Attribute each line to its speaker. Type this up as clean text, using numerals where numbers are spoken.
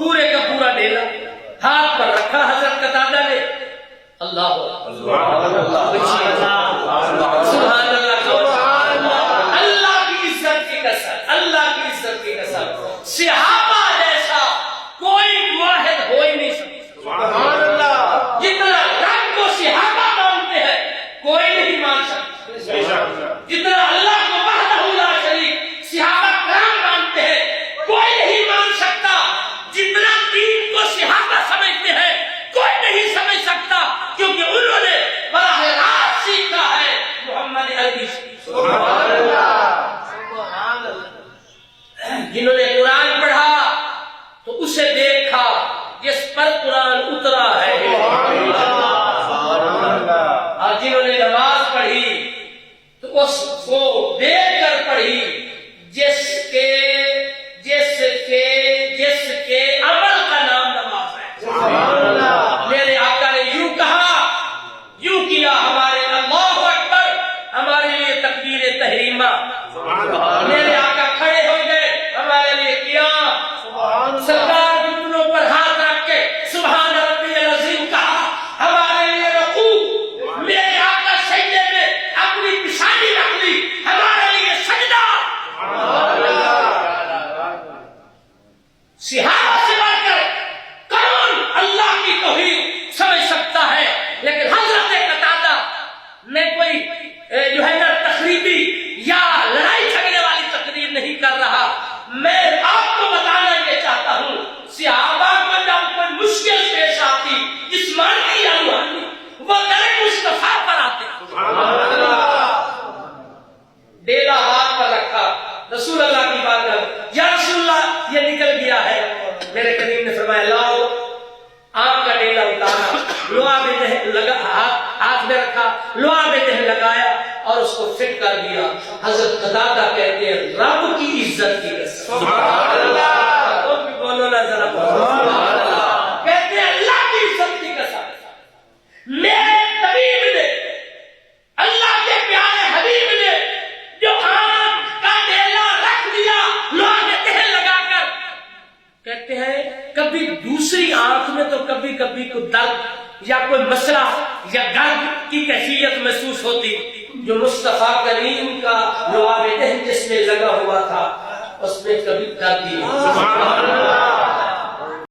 Speaker 1: پورے کا پورا ڈیلا ہاتھ پر رکھا حضرت قتادہ نے. اللہ سبحان اللہ، اللہ کی عزت کی قسم، اللہ کی عزت کی قسم، صحابہ جیسا کوئی واحد ہو ہی نہیں سکتا. جتنا رب کو صحابہ مانتے ہیں کوئی نہیں مان سکتا، جتنا اللہ کو وحدہ لا شریک صحابہ کرام مانتے ہیں کوئی نہیں مان سکتا، جتنا دین کو صحابہ سمجھتے ہیں کوئی نہیں سمجھ سکتا، کیونکہ انہوں نے براہ راست سیکھا ہے محمد عربی سے. جنہوں نے قرآن پڑھا تو اسے دیکھا جس پر قرآن اترا ہے، اور جنہوں نے نماز پڑھی تو اس کو دیکھ کر پڑھی جس کے عمل کا نام نماز ہے. میرے آقا نے یوں کہا، یوں کیا، ہمارے اللہ اکبر ہمارے لیے تکبیر تحریمہ، میرے آقا کھڑے ہو گئے ہمارے لیے کیا، سرکار گھٹنوں پر ہاتھ رکھ کے سبحان ربی العظیم کہا، ہمارے لیے رکوع، میرے آقا سجدے میں اپنی پیشانی رکھ لی، ہمارے لیے سجدہ. صحابہ سے بڑھ کر کون اللہ کی توحید سمجھ سکتا ہے؟ لیکن حضرت قتادہ میں کوئی جو ہے نا تخریبی یا لڑائی جھگڑے والی تقریر نہیں کر رہا، میں آپ کو بتانا یہ چاہتا ہوں صحابہ کو جب کوئی مشکل پیش آتی جسمانی یا روحانی وہ در مصطفیٰ پر آتے. ڈیلا ہاتھ پر رکھا، رسول اللہ کی بات کر، یا رسول اللہ یہ نکل گیا ہے. میرے کریم نے فرمایا لاؤ، آپ کا ڈیلا اتارا، لوہا میں لگا، ہاتھ میں رکھا، لوہا میں دہن لگایا اور اس کو فٹ کر دیا. حضرت قتادہ کہتے ہیں رب کی عزت کی قسم، سبحان اللہ، تم بھی بولو نا ذرا، سبحان اللہ، کہتے ہیں اللہ کی عزت کی قسم، میرے طبیب نے، اللہ کے پیارے حبیب نے جو آنکھ کا ڈیلا رکھ دیا لوہا میں دہن لگا کر، کہتے ہیں کبھی دوسری آنکھ میں تو کبھی کبھی کوئی درد یا کوئی مسئلہ یا درد کی کیفیت محسوس ہوتی، جو مصطفیٰ کریم کا لوہا میں دہن جس میں لگا ہوا تھا اس میں کبھی درد ہی نہیں.